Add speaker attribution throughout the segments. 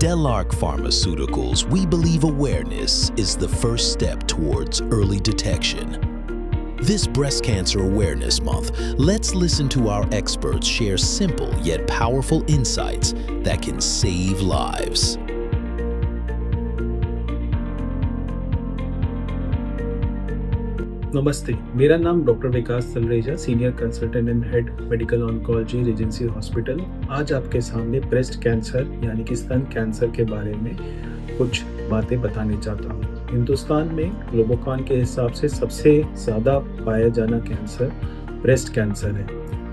Speaker 1: Delarc Pharmaceuticals, we believe awareness is the first step towards early detection. This Breast Cancer Awareness Month, let's listen to our experts share simple yet powerful insights that can save lives.
Speaker 2: नमस्ते, मेरा नाम doctor Vikas Talreja, senior consultant and head medical oncology Regency hospital. आज आपके सामने breast cancer यानी कि स्तन cancer के बारे में कुछ बातें बताने चाहता हूँ। हिंदुस्तान में ग्लोबोकॉन के हिसाब से सबसे ज़्यादा पाया जाना कैंसर ब्रेस्ट कैंसर है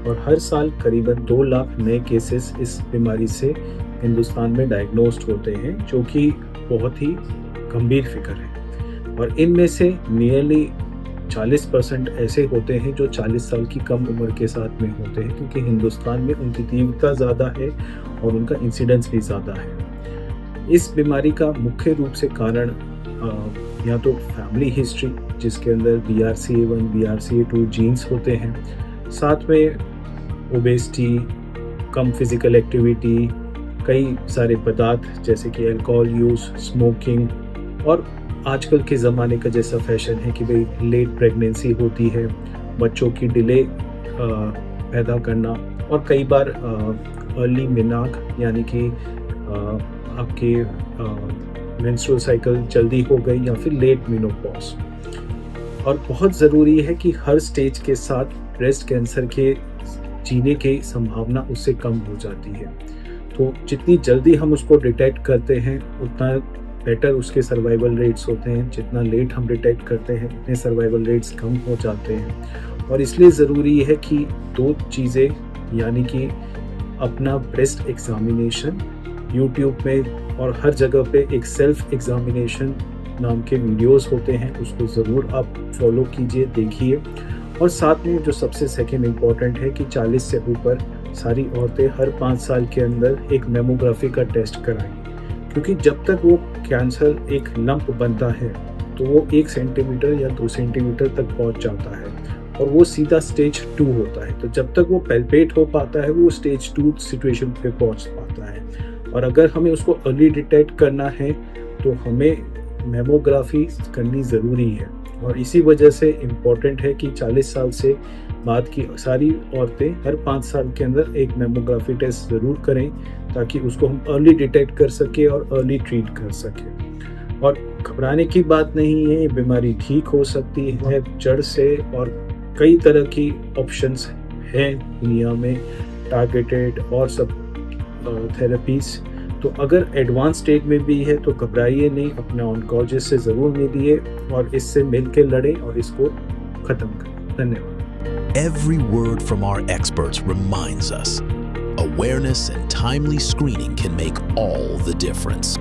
Speaker 2: और हर साल करीबन 2 लाख नए केसेस इस बीमारी से हिंदुस्तान में डायग्नोस्ड होते हैं, जो कि बहुत ही गंभीर फिगर है। और इनमें से नियरली 40% ऐसे होते हैं जो 40 साल की कम उम्र के साथ में होते हैं, क्योंकि हिंदुस्तान में उनकी तीव्रता ज़्यादा है और उनका इंसिडेंस भी ज़्यादा है। इस बीमारी का मुख्य रूप से कारण या तो फैमिली हिस्ट्री, जिसके अंदर BRCA1, BRCA2 जीन्स होते हैं, साथ में ओबेसिटी, कम फिजिकल एक्टिविटी, कई सारे पदार्थ जैसे कि अल्कोहल यूज़, स्मोकिंग और आजकल के ज़माने का जैसा फैशन है कि भाई लेट प्रेगनेंसी होती है, बच्चों की डिले पैदा करना और कई बार अर्ली मेनार्क यानी कि आपके मेंस्ट्रुअल साइकिल जल्दी हो गई या फिर लेट मेनोपॉज। और बहुत ज़रूरी है कि हर स्टेज के साथ ब्रेस्ट कैंसर के जीने की संभावना उससे कम हो जाती है। तो जितनी जल्दी हम उसको डिटेक्ट करते हैं उतना बेटर उसके सर्वाइवल रेट्स होते हैं। जितना लेट हम डिटेक्ट करते हैं उतने सर्वाइवल रेट्स कम हो जाते हैं। और इसलिए ज़रूरी है कि 2 चीज़ें, यानी कि अपना ब्रेस्ट एग्जामिनेशन, यूट्यूब में और हर जगह पे एक सेल्फ एग्जामिनेशन नाम के वीडियोस होते हैं, उसको ज़रूर आप फॉलो कीजिए, देखिए। और साथ में जो सबसे सेकेंड इम्पॉर्टेंट है कि 40 से ऊपर सारी औरतें हर 5 साल के अंदर एक मेमोग्राफी का टेस्ट कराएं, क्योंकि जब तक वो कैंसर एक लंप बनता है तो वो 1 सेंटीमीटर या 2 सेंटीमीटर तक पहुंच जाता है और वो सीधा स्टेज 2 होता है। तो जब तक वो पैल्पेट हो पाता है वो स्टेज 2 सिचुएशन पे पहुंच पाता है। और अगर हमें उसको अर्ली डिटेक्ट करना है तो हमें मेमोग्राफी करनी ज़रूरी है। और इसी वजह से इम्पॉर्टेंट है कि 40 साल से बाद की सारी औरतें हर 5 साल के अंदर एक मेमोग्राफी टेस्ट ज़रूर करें, ताकि उसको हम अर्ली डिटेक्ट कर सकें और अर्ली ट्रीट कर सकें। और घबराने की बात नहीं है, ये बीमारी ठीक हो सकती है जड़ से। और कई तरह की ऑप्शंस हैं दुनिया में, टारगेटेड और सब थेरेपीज़। तो अगर एडवांस स्टेज में भी है तो घबराइए नहीं, अपने ऑन्कोलॉजिस्ट से ज़रूर मिलिए और इससे मिल के लड़ें और इसको ख़त्म करें। धन्यवाद।
Speaker 1: Every word from our experts reminds us, awareness and timely screening can make all the difference.